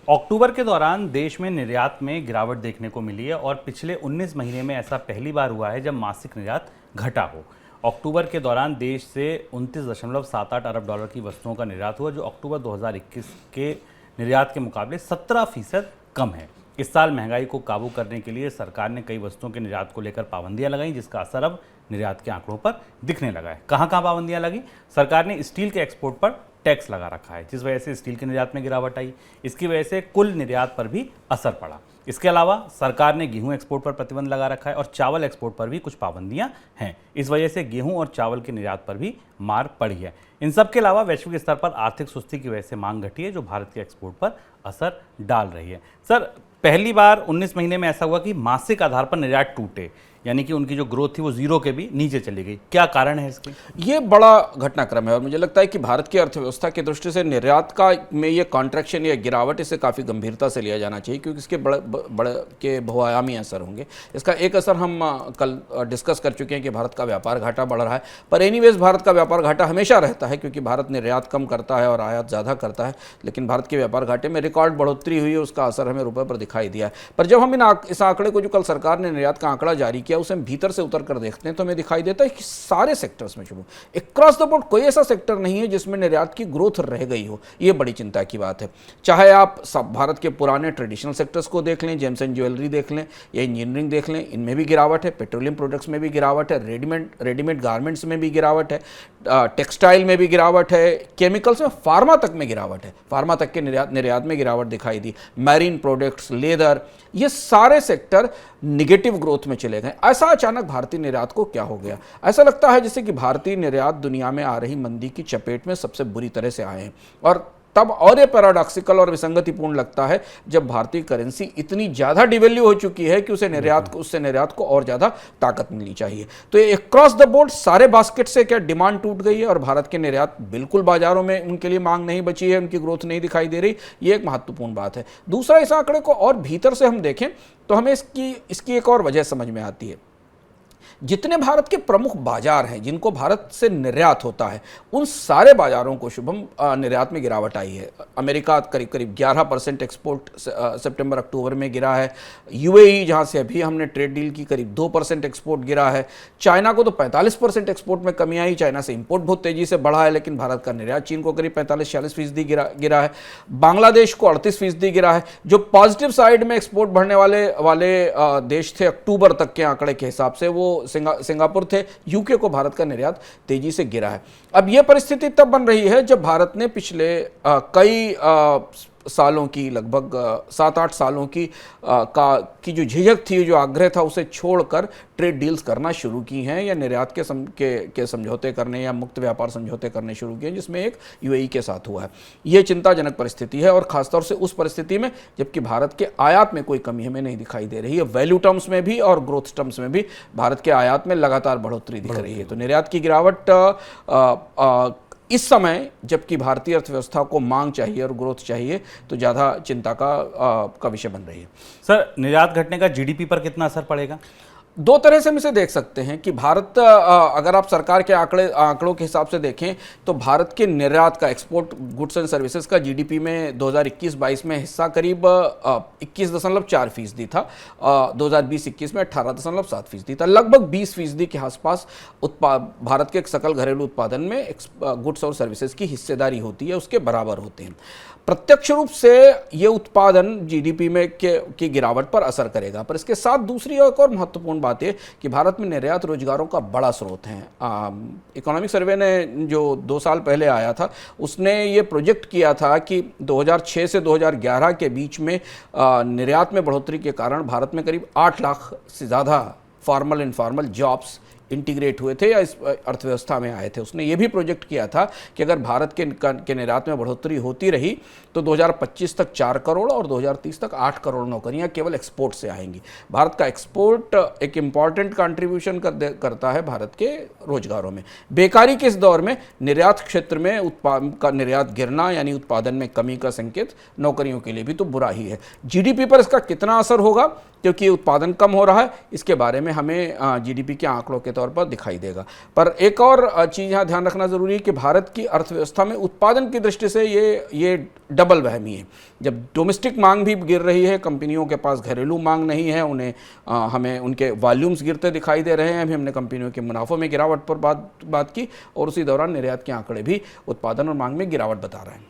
अक्टूबर के दौरान देश में निर्यात में गिरावट देखने को मिली है और पिछले 19 महीने में ऐसा पहली बार हुआ है जब मासिक निर्यात घटा हो। अक्टूबर के दौरान देश से 29.78 अरब डॉलर की वस्तुओं का निर्यात हुआ, जो अक्टूबर 2021 के निर्यात के मुकाबले 17% कम है। इस साल महंगाई को काबू करने के लिए सरकार ने कई वस्तुओं के निर्यात को लेकर पाबंदियां लगाई, जिसका असर अब निर्यात के आंकड़ों पर दिखने लगा है। कहां कहां पाबंदियां लगी? सरकार ने स्टील के एक्सपोर्ट पर टैक्स लगा रखा है, जिस वजह से स्टील के निर्यात में गिरावट आई। इसकी वजह से कुल निर्यात पर भी असर पड़ा। इसके अलावा सरकार ने गेहूं एक्सपोर्ट पर प्रतिबंध लगा रखा है और चावल एक्सपोर्ट पर भी कुछ पाबंदियां हैं। इस वजह से गेहूं और चावल के निर्यात पर भी मार पड़ी है। इन सब के अलावा वैश्विक स्तर पर आर्थिक सुस्ती की वजह से मांग घटी है, जो भारत के एक्सपोर्ट पर असर डाल रही है। सर, पहली बार 19 महीने में ऐसा हुआ कि मासिक आधार पर निर्यात टूटे, यानी कि उनकी जो ग्रोथ थी वो जीरो के भी नीचे चली गई। क्या कारण है इसके? ये बड़ा घटनाक्रम है और मुझे लगता है कि भारत की अर्थव्यवस्था की दृष्टि से निर्यात का में ये कॉन्ट्रैक्शन या गिरावट, इसे काफ़ी गंभीरता से लिया जाना चाहिए, क्योंकि इसके बड़े के बहुआयामी असर होंगे। इसका एक असर हम कल डिस्कस कर चुके हैं कि भारत का व्यापार घाटा बढ़ रहा है, पर एनीवेज भारत का व्यापार घाटा हमेशा रहता है, क्योंकि भारत निर्यात कम करता है और आयात ज़्यादा करता है। लेकिन भारत के व्यापार घाटे में रिकॉर्ड बढ़ोतरी हुई है, उसका असर हमें रुपये पर दिखाई दिया है। पर जब हम इस आंकड़े को, जो कल सरकार ने निर्यात का आंकड़ा जारी किया, उसे हम भीतर से कर देखते हैं तो हमें दिखाई देता है कि सारे सेक्टर्स में शुरू अक्रॉस द बोर्ड कोई ऐसा सेक्टर नहीं है जिसमें निर्यात की ग्रोथ रह गई हो। यह बड़ी चिंता की बात है। चाहे आप सब भारत के पुराने ट्रेडिशनल सेक्टर्स को देख लें, जेम्स एंड ज्वेलरी देख लें या इंजीनियरिंग देख लें, इनमें भी गिरावट है। पेट्रोलियम प्रोडक्ट्स में भी गिरावट है, रेडीमेड गारमेंट्स में भी गिरावट है, टेक्सटाइल में भी गिरावट है, केमिकल्स में, फार्मा तक में गिरावट है। फार्मा तक के निर्यात में गिरावट दिखाई दी। मैरीन प्रोडक्ट्स, लेदर, ये सारे सेक्टर निगेटिव ग्रोथ में चले गए। ऐसा अचानक भारतीय निर्यात को क्या हो गया? ऐसा लगता है जैसे कि भारतीय निर्यात दुनिया में आ रही मंदी की चपेट में सबसे बुरी तरह से आए हैं। और तब और ये पैराडॉक्सिकल और विसंगतिपूर्ण लगता है जब भारतीय करेंसी इतनी ज़्यादा डिवैल्यू हो चुकी है कि उससे निर्यात को और ज़्यादा ताकत मिलनी चाहिए। तो ये क्रॉस द बोर्ड सारे बास्केट से क्या डिमांड टूट गई है और भारत के निर्यात बिल्कुल बाजारों में उनके लिए मांग नहीं बची है, उनकी ग्रोथ नहीं दिखाई दे रही। ये एक महत्वपूर्ण बात है। दूसरा, इस आंकड़े को और भीतर से हम देखें तो हमें इसकी एक और वजह समझ में आती है। जितने भारत के प्रमुख बाजार हैं जिनको भारत से निर्यात होता है, उन सारे बाजारों को शुभम निर्यात में गिरावट आई है। अमेरिका करीब करीब 11% एक्सपोर्ट सितंबर अक्टूबर में गिरा है। यूएई, जहां से अभी हमने ट्रेड डील की, करीब 2% एक्सपोर्ट गिरा है। चाइना को तो 45% एक्सपोर्ट में कमी आई। चाइना से इंपोर्ट बहुत तेजी से बढ़ा है, लेकिन भारत का निर्यात चीन को करीब 45-46% गिरा है। बांग्लादेश को 38% गिरा है। जो पॉजिटिव साइड में एक्सपोर्ट बढ़ने वाले देश थे अक्टूबर तक के आंकड़े के हिसाब से, वो सिंगापुर थे। यूके को भारत का निर्यात तेजी से गिरा है। अब यह परिस्थिति तब बन रही है जब भारत ने पिछले कई सालों की, लगभग 7-8 सालों की जो झिझक थी, जो आग्रह था, उसे छोड़कर ट्रेड डील्स करना शुरू की हैं, या निर्यात के समझौते करने या मुक्त व्यापार समझौते करने शुरू किए, जिसमें एक यूएई के साथ हुआ है। यह चिंताजनक परिस्थिति है, और खासतौर से उस परिस्थिति में जबकि भारत के आयात में कोई कमी हमें नहीं दिखाई दे रही है। वैल्यू टर्म्स में भी और ग्रोथ टर्म्स में भी भारत के आयात में लगातार बढ़ोतरी दिख रही है। तो निर्यात की गिरावट इस समय, जबकि भारतीय अर्थव्यवस्था को मांग चाहिए और ग्रोथ चाहिए, तो ज़्यादा चिंता का विषय बन रही है। सर, निर्यात घटने का जीडीपी पर कितना असर पड़ेगा? दो तरह से हम इसे देख सकते हैं कि भारत, अगर आप सरकार के आंकड़ों के हिसाब से देखें तो भारत के निर्यात का, एक्सपोर्ट गुड्स एंड सर्विसेज का जीडीपी में 2021-22 में हिस्सा करीब 21.4% था। 2020-21 में 18.7% था। लगभग 20% के आसपास भारत के सकल घरेलू उत्पादन में गुड्स और सर्विसेज की हिस्सेदारी होती है, उसके बराबर होते हैं। प्रत्यक्ष रूप से ये उत्पादन जीडीपी में की गिरावट पर असर करेगा। पर इसके साथ दूसरी एक और महत्वपूर्ण बात है कि भारत में निर्यात रोजगारों का बड़ा स्रोत है। इकोनॉमिक सर्वे ने, जो 2 साल पहले आया था, उसने ये प्रोजेक्ट किया था कि 2006 से 2011 के बीच में निर्यात में बढ़ोतरी के कारण भारत में करीब 8 लाख से ज़्यादा फॉर्मल इनफॉर्मल जॉब्स इंटीग्रेट हुए थे या इस अर्थव्यवस्था में आए थे। उसने ये भी प्रोजेक्ट किया था कि अगर भारत के निर्यात में बढ़ोतरी होती रही तो 2025 तक 4 करोड़ और 2030 तक 8 करोड़ नौकरियां केवल एक्सपोर्ट से आएंगी। भारत का एक्सपोर्ट एक इम्पॉर्टेंट कंट्रीब्यूशन करता है भारत के रोजगारों में। बेकारी के इस दौर में निर्यात क्षेत्र में निर्यात गिरना, यानी उत्पादन में कमी का संकेत नौकरियों के लिए भी तो बुरा ही है। जीडीपी पर इसका कितना असर होगा, क्योंकि उत्पादन कम हो रहा है, इसके बारे में हमें जीडीपी के आंकड़ों के तौर पर दिखाई देगा। पर एक और चीज़ यहाँ ध्यान रखना ज़रूरी है कि भारत की अर्थव्यवस्था में उत्पादन की दृष्टि से ये डबल वहमी है। जब डोमेस्टिक मांग भी गिर रही है, कंपनियों के पास घरेलू मांग नहीं है, उन्हें हमें उनके वॉल्यूम्स गिरते दिखाई दे रहे हैं। अभी हमने कंपनियों के मुनाफों में गिरावट पर बात की, और उसी दौरान निर्यात के आंकड़े भी उत्पादन और मांग में गिरावट बता रहे हैं।